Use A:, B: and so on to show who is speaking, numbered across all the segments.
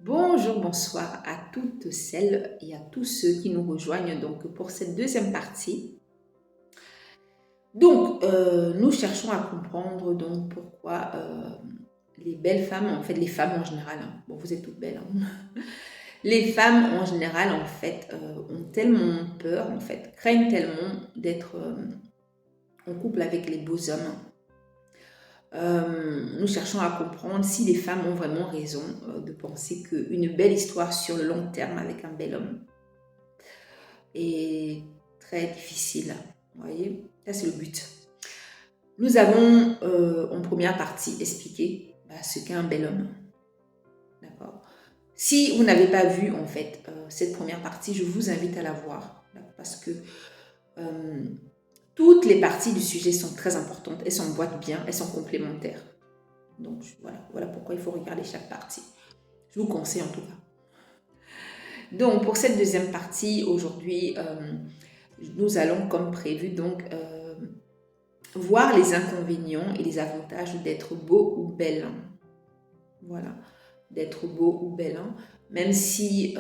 A: Bonjour, bonsoir à toutes celles et à tous ceux qui nous rejoignent donc pour cette deuxième partie. Donc, nous cherchons à comprendre donc pourquoi les belles femmes, en fait les femmes en général, bon vous êtes toutes belles, les femmes en général en fait ont tellement peur, en fait, craignent tellement d'être en couple avec les beaux hommes. Nous cherchons à comprendre si les femmes ont vraiment raison de penser qu'une belle histoire sur le long terme avec un bel homme est très difficile. Vous voyez, ça c'est le but. Nous avons en première partie expliqué ce qu'est un bel homme. D'accord. Si vous n'avez pas vu en fait cette première partie, je vous invite à la voir parce que toutes les parties du sujet sont très importantes, elles s'emboîtent bien, elles sont complémentaires. Donc voilà pourquoi il faut regarder chaque partie. Je vous conseille en tout cas. Donc pour cette deuxième partie, aujourd'hui, nous allons comme prévu donc voir les inconvénients et les avantages d'être beau ou belle. Voilà, d'être beau ou belle. Même si,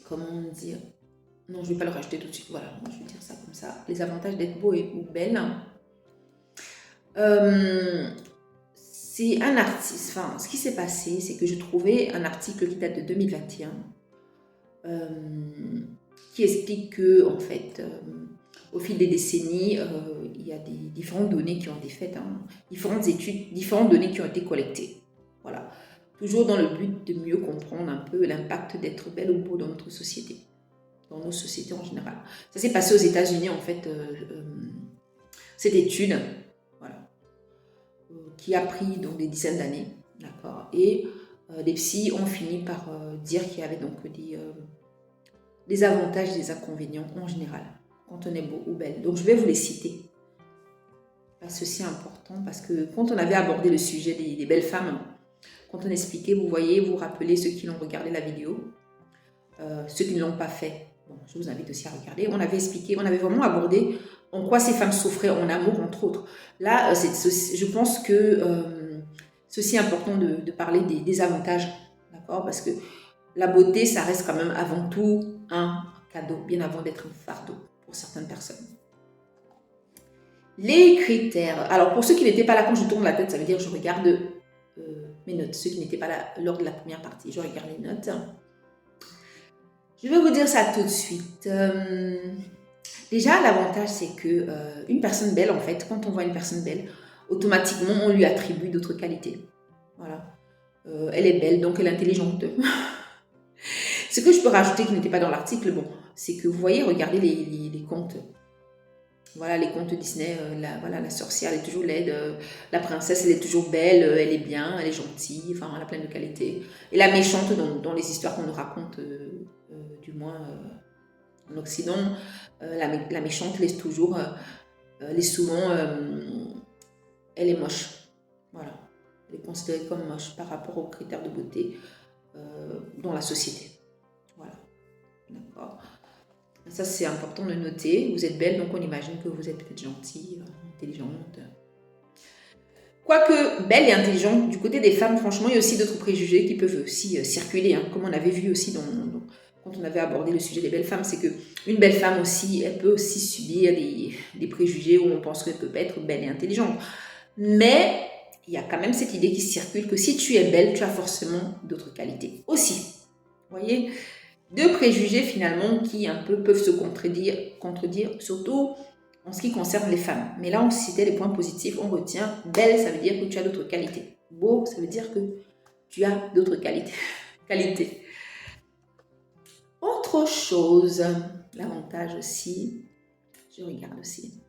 A: comment dire, non, je ne vais pas le rajouter tout de suite. Voilà, je vais dire ça comme ça. Les avantages d'être beau ou belle. C'est un artiste, enfin, ce qui s'est passé, c'est que je trouvais un article qui date de 2021 qui explique que, en fait, au fil des décennies, il y a des différentes données qui ont été faites, différentes études, différentes données qui ont été collectées. Voilà. Toujours dans le but de mieux comprendre un peu l'impact d'être belle ou beau dans notre société, dans nos sociétés en général. Ça s'est passé aux États-Unis, en fait, cette étude, voilà, qui a pris donc des dizaines d'années, d'accord. Et les psys ont fini par dire qu'il y avait donc des avantages et des inconvénients en général quand on est beau ou belle. Donc je vais vous les citer. Ceci est important parce que quand on avait abordé le sujet des belles femmes, quand on expliquait, vous voyez, vous rappelez ceux qui l'ont regardé la vidéo, ceux qui ne l'ont pas fait, bon, je vous invite aussi à regarder. On avait expliqué, on avait vraiment abordé en quoi ces femmes souffraient en amour, entre autres. Là, je pense que ceci est important de parler des avantages, d'accord? Parce que la beauté, ça reste quand même avant tout un cadeau, bien avant d'être un fardeau pour certaines personnes. Les critères. Alors, pour ceux qui n'étaient pas là, quand je tourne la tête, ça veut dire que je regarde mes notes. Ceux qui n'étaient pas là lors de la première partie, je regarde les notes. Je vais vous dire ça tout de suite. Déjà, l'avantage, c'est que une personne belle, en fait, quand on voit une personne belle, automatiquement, on lui attribue d'autres qualités. Voilà. Elle est belle, donc elle est intelligente. Ce que je peux rajouter qui n'était pas dans l'article, bon, c'est que vous voyez, regardez les contes. Voilà, les contes Disney, la sorcière, elle est toujours laide, la princesse, elle est toujours belle, elle est bien, elle est gentille, enfin, elle a plein de qualités. Et la méchante, dans les histoires qu'on nous raconte, du moins en Occident, la méchante, elle est toujours, elle est souvent, elle est moche. Voilà, elle est considérée comme moche par rapport aux critères de beauté dans la société. Voilà, d'accord. Ça, c'est important de noter. Vous êtes belle, donc on imagine que vous êtes peut-être gentille, intelligente. Quoique belle et intelligente, du côté des femmes, franchement, il y a aussi d'autres préjugés qui peuvent aussi circuler, comme on avait vu aussi quand on avait abordé le sujet des belles femmes, c'est qu'une belle femme aussi, elle peut aussi subir des préjugés où on pense qu'elle peut pas être belle et intelligente. Mais il y a quand même cette idée qui circule que si tu es belle, tu as forcément d'autres qualités aussi. Vous voyez ? Deux préjugés finalement qui un peu peuvent se contredire, surtout en ce qui concerne les femmes. Mais là, on citait les points positifs, on retient belle, ça veut dire que tu as d'autres qualités. Beau, ça veut dire que tu as d'autres qualités. Autre chose, l'avantage aussi, je regarde aussi.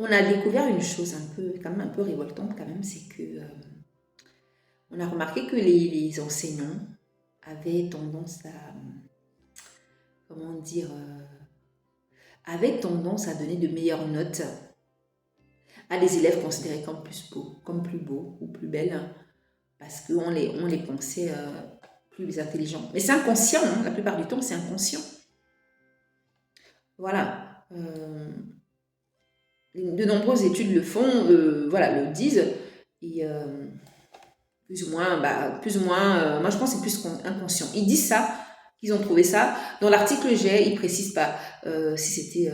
A: On a découvert une chose quand même un peu révoltante quand même, c'est que on a remarqué que les enseignants avaient tendance à, comment dire, avaient tendance à donner de meilleures notes à des élèves considérés comme plus beaux ou plus belles, parce qu'on les pensait plus intelligents. Mais c'est inconscient, la plupart du temps c'est inconscient. Voilà. de nombreuses études le font, voilà, le disent. Et plus ou moins, moi je pense que c'est plus inconscient. Ils disent ça, qu'ils ont trouvé ça. Dans l'article j'ai, ils précisent pas si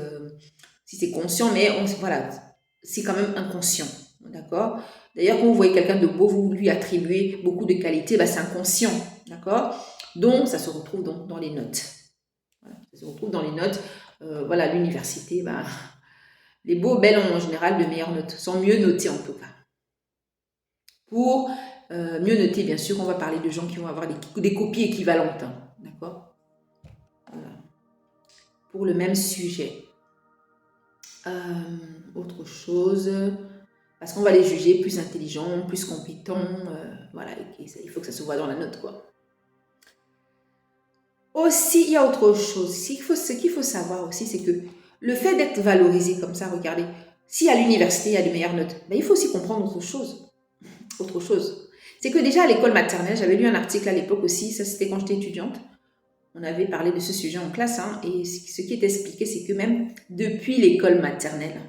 A: c'est conscient, mais voilà, c'est quand même inconscient, d'accord. D'ailleurs, quand vous voyez quelqu'un de beau, vous lui attribuez beaucoup de qualités, c'est inconscient, d'accord. Donc, ça se retrouve donc dans les notes. Voilà, ça se retrouve dans les notes. Voilà, l'université, les beaux, belles ont en général de meilleures notes, sont mieux notés en tout cas. Pour mieux noter, bien sûr, on va parler de gens qui vont avoir des copies équivalentes, hein, d'accord. Voilà. Pour le même sujet. Autre chose, parce qu'on va les juger plus intelligents, plus compétents, voilà, il faut que ça se voit dans la note, quoi. Aussi, il y a autre chose, ce qu'il faut savoir aussi, c'est que le fait d'être valorisé comme ça, regardez, si à l'université il y a des meilleures notes, il faut aussi comprendre autre chose. Autre chose, c'est que déjà à l'école maternelle, j'avais lu un article à l'époque aussi, ça c'était quand j'étais étudiante, on avait parlé de ce sujet en classe, hein, et ce qui est expliqué, c'est que même depuis l'école maternelle,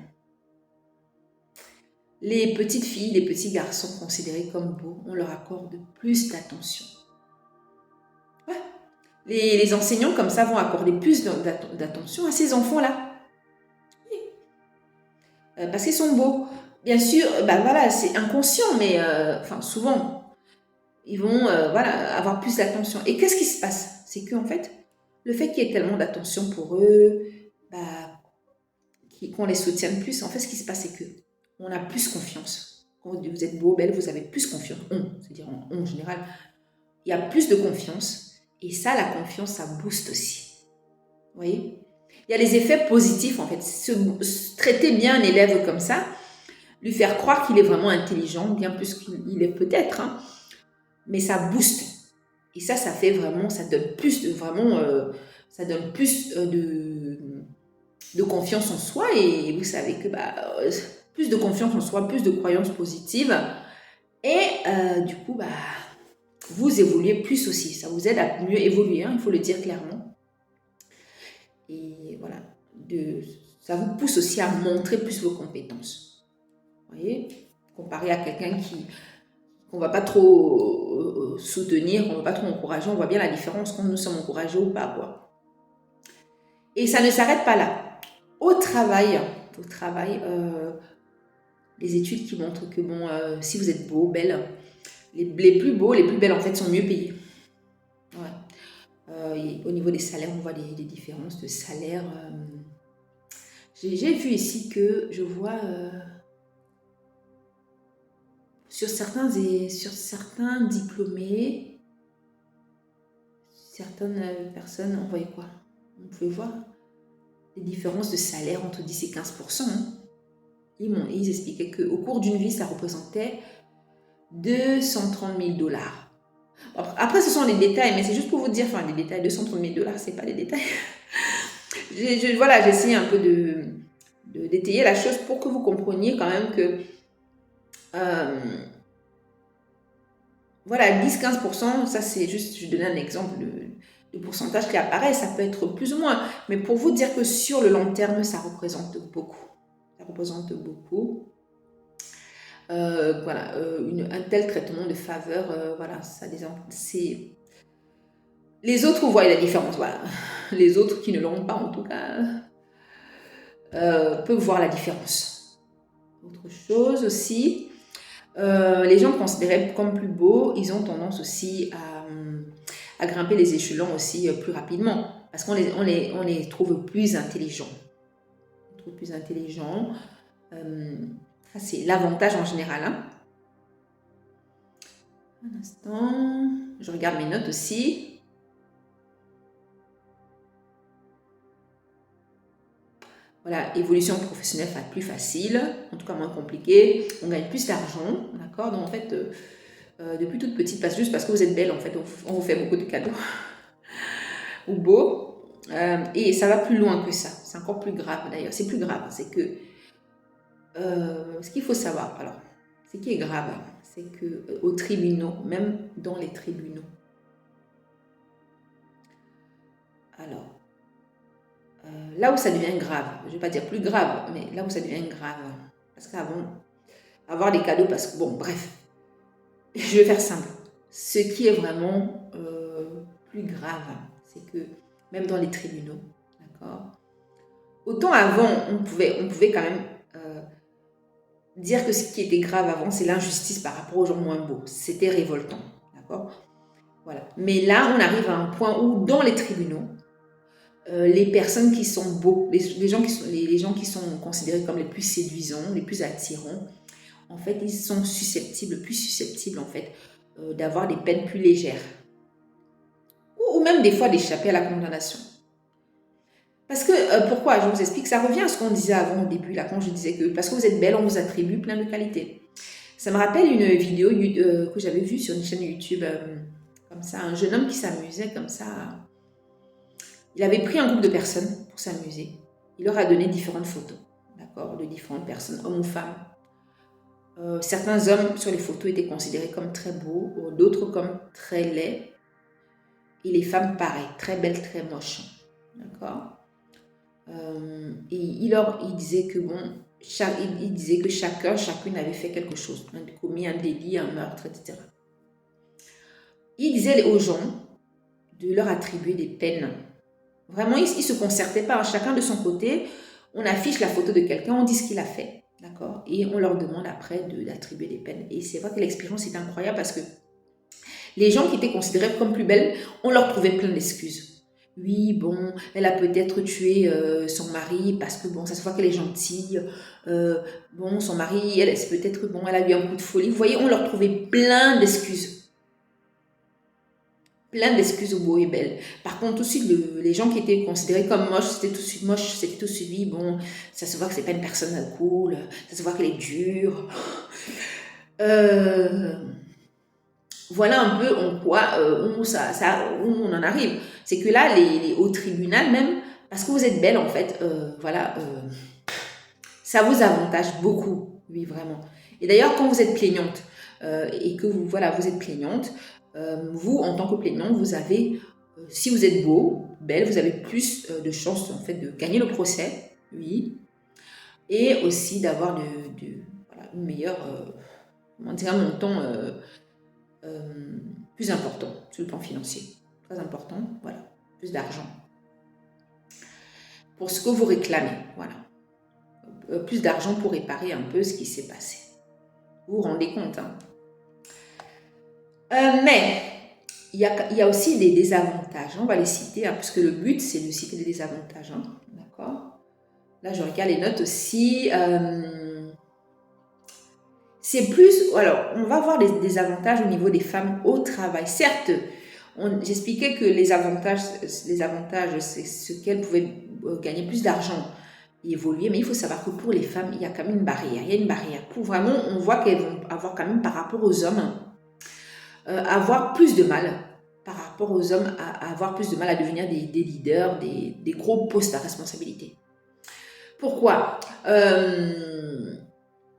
A: les petites filles, les petits garçons considérés comme beaux, on leur accorde plus d'attention. Ouais. Les enseignants comme ça vont accorder plus d'attention à ces enfants-là. Oui. Parce qu'ils sont beaux. Bien sûr, voilà, c'est inconscient, mais souvent, ils vont voilà, avoir plus d'attention. Et qu'est-ce qui se passe? C'est qu'en fait, le fait qu'il y ait tellement d'attention pour eux, qu'on les soutienne plus, en fait, ce qui se passe, c'est qu'on a plus confiance. Quand vous êtes beau, belle, vous avez plus confiance. C'est-à-dire en général, il y a plus de confiance. Et ça, la confiance, ça booste aussi. Vous voyez? Il y a les effets positifs, en fait. Traiter bien un élève comme ça, lui faire croire qu'il est vraiment intelligent, bien plus qu'il est peut-être, hein, mais ça booste. Et ça fait vraiment, ça donne plus de, vraiment, ça donne plus de confiance en soi. Et vous savez que plus de confiance en soi, plus de croyances positives. Et du coup, vous évoluez plus aussi. Ça vous aide à mieux évoluer, hein, il faut le dire clairement. Et voilà, ça vous pousse aussi à montrer plus vos compétences. Vous voyez, comparé à quelqu'un qu'on ne va pas trop soutenir, qu'on ne va pas trop encourager, on voit bien la différence quand nous sommes encouragés ou pas, quoi. Et ça ne s'arrête pas là. Au travail, les études qui montrent que si vous êtes beau, belle, les plus beaux, les plus belles en fait sont mieux payés. Ouais. Au niveau des salaires, on voit des différences de salaire. J'ai vu ici que je vois sur certains diplômés, certaines personnes, on voyait quoi? On pouvait voir des différences de salaire entre 10 et 15%. Hein. Ils expliquaient qu'au cours d'une vie, ça représentait 230 000 $. Après, ce sont des détails, mais c'est juste pour vous dire, des détails, 230 000 $, c'est pas des détails. Voilà, j'ai essayé un peu d'étayer la chose pour que vous compreniez quand même que voilà, 10-15%, ça c'est juste, je donne un exemple de pourcentage qui apparaît, ça peut être plus ou moins, mais pour vous dire que sur le long terme, ça représente beaucoup. Ça représente beaucoup. Voilà, un tel traitement de faveur, voilà, c'est... Les autres voient la différence, voilà. Les autres qui ne l'ont pas, en tout cas, peuvent voir la différence. Autre chose aussi, les gens considérés comme plus beaux, ils ont tendance aussi à grimper les échelons aussi plus rapidement, parce qu'on les trouve plus intelligents. On les trouve plus intelligents. Ça, c'est l'avantage en général. Hein. Un instant, je regarde mes notes aussi. Voilà, évolution professionnelle plus facile, en tout cas moins compliquée. On gagne plus d'argent, d'accord? Donc en fait, depuis toute petite, juste parce que vous êtes belle, en fait, on vous fait beaucoup de cadeaux. Ou beau. Et ça va plus loin que ça. C'est encore plus grave d'ailleurs. C'est plus grave. C'est que ce qu'il faut savoir, alors, ce qui est grave, c'est que aux tribunaux, même dans les tribunaux, alors, là où ça devient grave, je ne vais pas dire plus grave, mais là où ça devient grave, parce qu'avant, avoir des cadeaux, parce que bon, bref, je vais faire simple. Ce qui est vraiment plus grave, c'est que même dans les tribunaux, d'accord, autant avant, on pouvait quand même dire que ce qui était grave avant, c'est l'injustice par rapport aux gens moins beaux. C'était révoltant, d'accord. Voilà. Mais là, on arrive à un point où, dans les tribunaux, les personnes qui sont beaux, les gens qui sont considérés comme les plus séduisants, les plus attirants, en fait, ils sont plus susceptibles, en fait, d'avoir des peines plus légères. Ou même des fois d'échapper à la condamnation. Parce que, pourquoi? Je vous explique, ça revient à ce qu'on disait avant au début, là, quand je disais que parce que vous êtes belle, on vous attribue plein de qualités. Ça me rappelle une vidéo que j'avais vue sur une chaîne YouTube, comme ça, un jeune homme qui s'amusait comme ça. Il avait pris un groupe de personnes pour s'amuser. Il leur a donné différentes photos, d'accord, de différentes personnes, hommes ou femmes. Certains hommes sur les photos étaient considérés comme très beaux, d'autres comme très laids. Et les femmes, pareil, très belles, très moches. D'accord. Et il disait que bon, il disait que chacune avait fait quelque chose, commis un délit, un meurtre, etc. Il disait aux gens de leur attribuer des peines. Vraiment, il ne se concertait pas. Chacun de son côté, on affiche la photo de quelqu'un, on dit ce qu'il a fait, d'accord. Et on leur demande après d'attribuer des peines. Et c'est vrai que l'expérience est incroyable parce que les gens qui étaient considérés comme plus belles, on leur trouvait plein d'excuses. Oui, bon, elle a peut-être tué son mari parce que bon, ça se voit qu'elle est gentille. Bon, son mari, elle, c'est peut-être bon, elle a eu un coup de folie. Vous voyez, on leur trouvait plein d'excuses. Plein d'excuses aux beaux et belles. Par contre, aussi, les gens qui étaient considérés comme moches, c'était tout de suite moche, c'était tout suivi. Bon, ça se voit que c'est pas une personne cool, ça se voit qu'elle est dure. Voilà un peu en quoi où on en arrive. C'est que là, au tribunal même, parce que vous êtes belle en fait, ça vous avantage beaucoup, oui vraiment. Et d'ailleurs, quand vous êtes plaignante et que vous êtes plaignante, vous en tant que plaignante, vous avez, si vous êtes beau, belle, vous avez plus de chances en fait de gagner le procès, oui, et aussi d'avoir une meilleure, un montant plus important sur le plan financier. Très important, voilà, plus d'argent. Pour ce que vous réclamez, voilà. Plus d'argent pour réparer un peu ce qui s'est passé. Vous vous rendez compte, hein? Mais il y a aussi des désavantages, on va les citer, hein, puisque le but c'est de citer des désavantages, hein, d'accord? Là je regarde les notes aussi. C'est plus, alors on va voir des avantages au niveau des femmes au travail. Certes, j'expliquais que les avantages c'est ce qu'elles pouvaient gagner plus d'argent et évoluer, mais il faut savoir que pour les femmes, il y a quand même une barrière. Il y a une barrière. Pour vraiment, on voit qu'elles vont avoir quand même par rapport aux hommes, avoir plus de mal par rapport aux hommes à avoir plus de mal à devenir des leaders, des gros postes à responsabilité. Pourquoi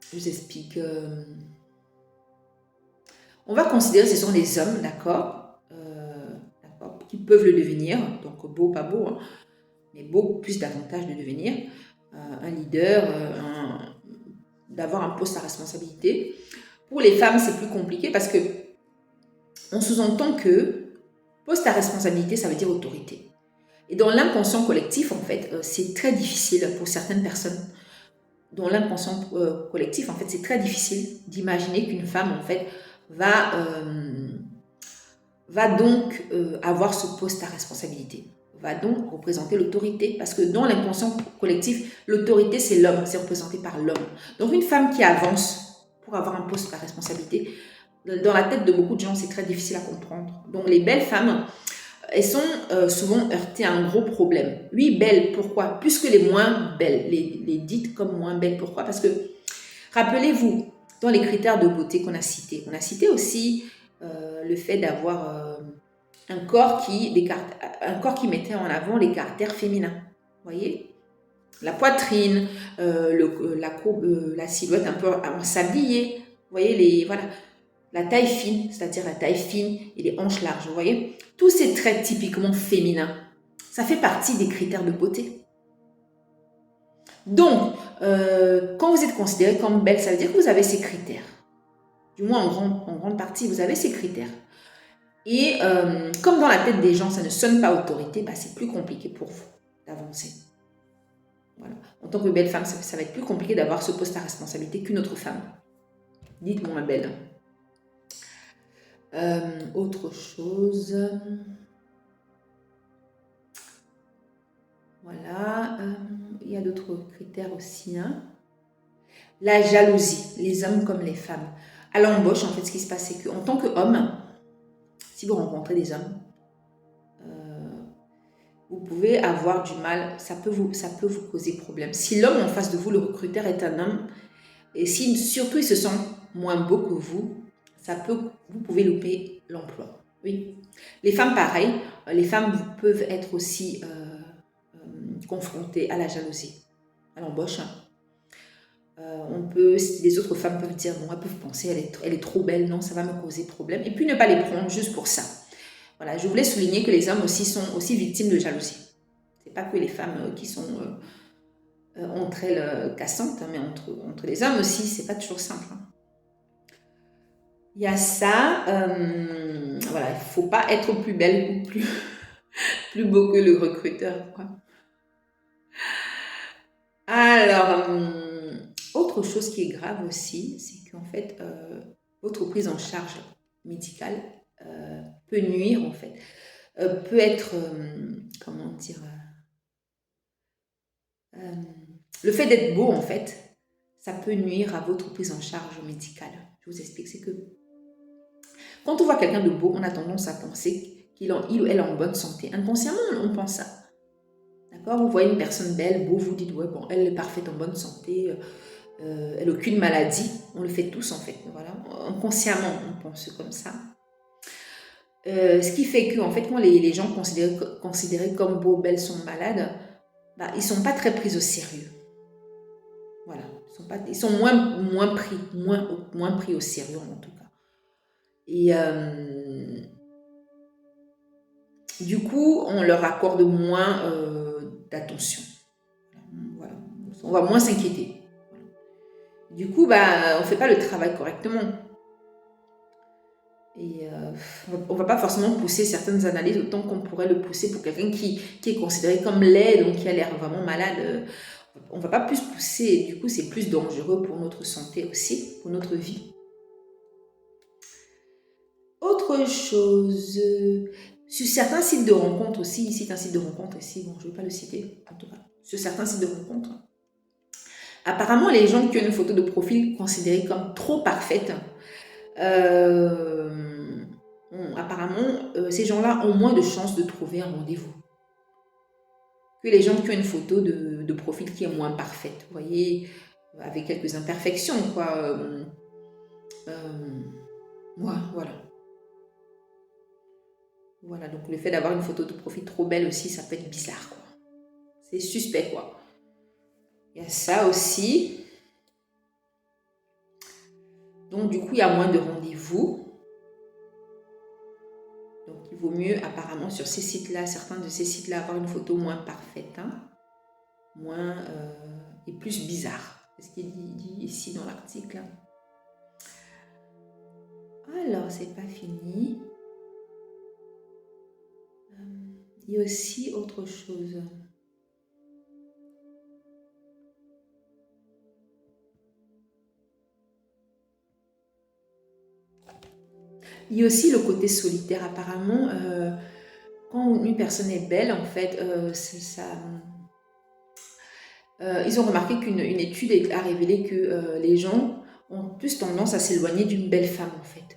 A: je vous explique. On va considérer que ce sont les hommes, d'accord, qui peuvent le devenir, donc beau, pas beau, hein, mais beau, plus davantage de devenir un leader, d'avoir un poste à responsabilité. Pour les femmes, c'est plus compliqué parce que on sous-entend que poste à responsabilité, ça veut dire autorité. Et dans l'inconscient collectif, en fait, c'est très difficile pour certaines personnes. Dans l'inconscient collectif, en fait, c'est très difficile d'imaginer qu'une femme, en fait, va donc avoir ce poste à responsabilité, va donc représenter l'autorité, parce que dans l'inconscient collectif, l'autorité, c'est l'homme, c'est représenté par l'homme. Donc, une femme qui avance pour avoir un poste à responsabilité, dans la tête de beaucoup de gens, c'est très difficile à comprendre. Donc, les belles femmes, elles sont souvent heurtées à un gros problème. Oui, belles, pourquoi? Puisque les moins belles, les dites comme moins belles, pourquoi? Parce que, rappelez-vous, dans les critères de beauté qu'on a cités, on a cité aussi le fait d'avoir un corps qui mettait en avant les caractères féminins. Vous voyez? La poitrine, la courbe, la silhouette un peu en sablier. Vous voyez, voilà. La taille fine, c'est-à-dire la taille fine et les hanches larges, vous voyez? Tous ces traits typiquement féminins, ça fait partie des critères de beauté. Donc, quand vous êtes considéré comme belle, ça veut dire que vous avez ces critères. Du moins, en grande partie, vous avez ces critères. Et comme dans la tête des gens, ça ne sonne pas autorité, bah, c'est plus compliqué pour vous d'avancer. Voilà. En tant que belle femme, ça va être plus compliqué d'avoir ce poste à responsabilité qu'une autre femme. Dites-moi, belle. Autre chose. Voilà. Il y a d'autres critères aussi. Hein. La jalousie, les hommes comme les femmes. À l'embauche, en fait, ce qui se passe, c'est qu'en tant qu'homme, si vous rencontrez des hommes, vous pouvez avoir du mal, ça peut vous causer problème. Si l'homme en face de vous, le recruteur, est un homme, et si surtout il se sent moins beau que vous, vous pouvez louper l'emploi. Oui. Les femmes, pareil, les femmes peuvent être aussi confrontées à la jalousie, à l'embauche. Les autres femmes peuvent dire, bon, elles peuvent penser, elle est trop belle, non, ça va me causer problème. Et puis ne pas les prendre juste pour ça. Voilà, je voulais souligner que les hommes aussi sont aussi victimes de jalousie. C'est pas que les femmes qui sont entre elles cassantes, hein, mais entre les hommes aussi, c'est pas toujours simple. Hein. Il y a ça, voilà, il faut pas être plus belle ou plus beau que le recruteur. Quoi. Alors, autre chose qui est grave aussi, c'est qu'en fait, votre prise en charge médicale peut nuire en fait, peut être, comment dire, le fait d'être beau en fait, ça peut nuire à votre prise en charge médicale. Je vous explique, c'est que quand on voit quelqu'un de beau, on a tendance à penser qu'il ou elle est en bonne santé. Inconsciemment, on pense ça. D'accord? Vous voyez une personne belle, beau, vous dites, ouais, bon, elle est parfaite, en bonne santé, elle n'a aucune maladie. On le fait tous en fait. Voilà. Inconsciemment, on pense comme ça. Ce qui fait que, en fait, quand les gens considérés comme beaux, belles sont malades, bah, ils ne sont pas très pris au sérieux. Voilà. Ils sont moins pris au sérieux en tout cas. Et du coup, on leur accorde moins d'attention. Voilà. On va moins s'inquiéter. Du coup, bah, on ne fait pas le travail correctement. Et on ne va pas forcément pousser certaines analyses autant qu'on pourrait le pousser pour quelqu'un qui est considéré comme laid, donc qui a l'air vraiment malade. On ne va pas plus pousser, et du coup, c'est plus dangereux pour notre santé aussi, pour notre vie. Autre chose, sur certains sites de rencontres aussi, il cite un site de rencontre ici, bon, je ne vais pas le citer, en tout cas, sur certains sites de rencontres, apparemment, les gens qui ont une photo de profil considérée comme trop parfaite, apparemment, ces gens-là ont moins de chances de trouver un rendez-vous que les gens qui ont une photo de profil qui est moins parfaite, vous voyez, avec quelques imperfections, quoi. Voilà. Voilà, donc le fait d'avoir une photo de profil trop belle aussi, ça peut être bizarre, quoi. C'est suspect, quoi. Il y a ça aussi. Donc, du coup, il y a moins de rendez-vous. Donc, il vaut mieux, apparemment, sur ces sites-là, certains de ces sites-là, avoir une photo moins parfaite, hein, moins et plus bizarre. C'est ce qui est dit ici dans l'article. Alors, c'est pas fini. Il y a aussi autre chose. Il y a aussi le côté solitaire. Apparemment, quand une personne est belle, en fait, ils ont remarqué qu'une étude a révélé que les gens ont plus tendance à s'éloigner d'une belle femme, en fait,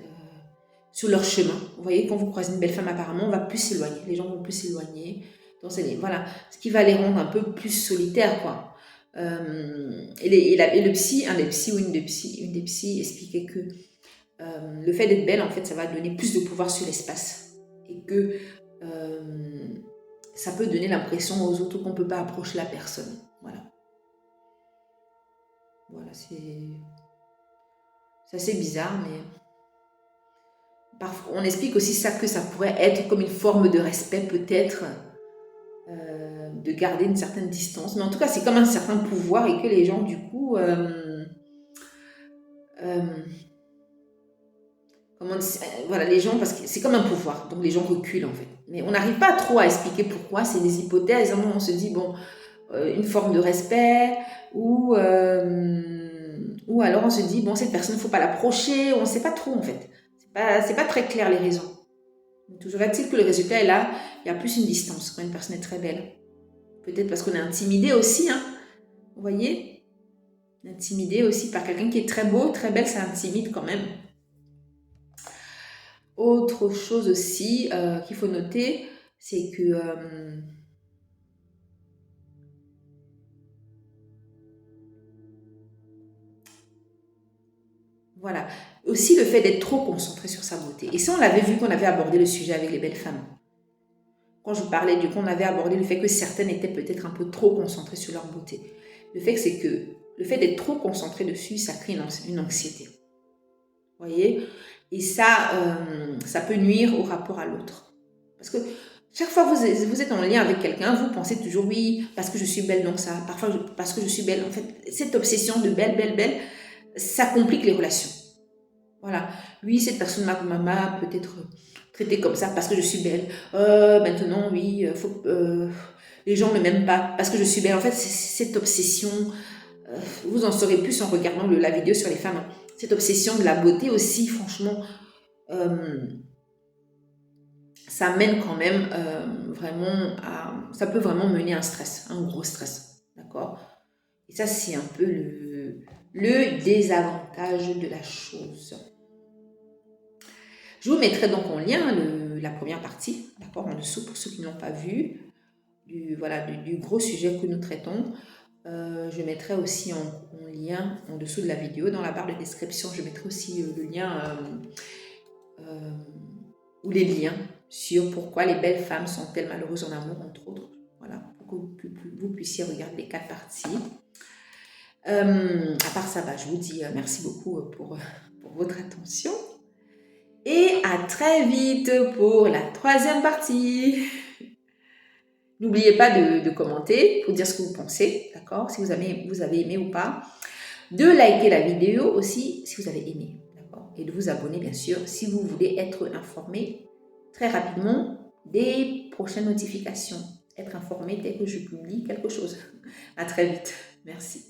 A: sur leur chemin. Vous voyez, quand vous croisez une belle femme, apparemment, on va plus s'éloigner. Les gens vont plus s'éloigner. Voilà, ce qui va les rendre un peu plus solitaires, quoi. Et le psy, un des psys ou une des psys expliquait que le fait d'être belle, en fait, ça va donner plus de pouvoir sur l'espace. Et que ça peut donner l'impression aux autres qu'on ne peut pas approcher la personne. Voilà. Voilà, c'est assez bizarre, mais parfois, on explique aussi ça que ça pourrait être comme une forme de respect, peut-être, de garder une certaine distance. Mais en tout cas, c'est comme un certain pouvoir et que les gens, du coup, voilà, les gens, parce que c'est comme un pouvoir, donc les gens reculent en fait. Mais on n'arrive pas trop à expliquer pourquoi, c'est des hypothèses. On se dit, bon, une forme de respect, ou alors on se dit, bon, cette personne, il ne faut pas l'approcher, on ne sait pas trop en fait. C'est pas très clair les raisons. Toujours est-il que le résultat est là, il y a plus une distance quand une personne est très belle. Peut-être parce qu'on est intimidé aussi, hein. Vous voyez, intimidé aussi par quelqu'un qui est très beau, très belle, ça intimide quand même. Autre chose aussi qu'il faut noter, c'est que voilà, aussi le fait d'être trop concentré sur sa beauté. Et ça, on l'avait vu qu'on avait abordé le sujet avec les belles femmes. Quand je parlais du coup, on avait abordé le fait que certaines étaient peut-être un peu trop concentrées sur leur beauté. Le fait c'est que le fait d'être trop concentré dessus, ça crée une anxiété. Vous voyez? Et ça, ça peut nuire au rapport à l'autre. Parce que chaque fois que vous êtes en lien avec quelqu'un, vous pensez toujours, oui, parce que je suis belle, donc ça. Parfois, parce que je suis belle. En fait, cette obsession de belle, belle, belle, ça complique les relations. Voilà. Oui, cette personne m'a peut-être traité comme ça parce que je suis belle. Maintenant, oui, les gens ne m'aiment pas parce que je suis belle. En fait, c'est cette obsession, vous en saurez plus en regardant la vidéo sur les femmes. Cette obsession de la beauté aussi, franchement, ça mène quand même vraiment à... Ça peut vraiment mener à un stress, un gros stress. D'accord? Et ça, c'est un peu le désavantage de la chose. Je vous mettrai donc en lien la première partie, d'accord, en dessous pour ceux qui n'ont pas vu, du gros sujet que nous traitons. Je mettrai aussi en lien en dessous de la vidéo, dans la barre de description, je mettrai aussi le lien ou les liens sur pourquoi les belles femmes sont-elles malheureuses en amour, entre autres. Voilà, pour que vous puissiez regarder les 4 parties. À part ça, je vous dis merci beaucoup pour votre attention. Et à très vite pour la 3e partie. N'oubliez pas de commenter pour dire ce que vous pensez, d'accord? Si vous avez aimé ou pas. De liker la vidéo aussi si vous avez aimé, d'accord? Et de vous abonner bien sûr si vous voulez être informé très rapidement des prochaines notifications. Être informé dès que je publie quelque chose. À très vite. Merci.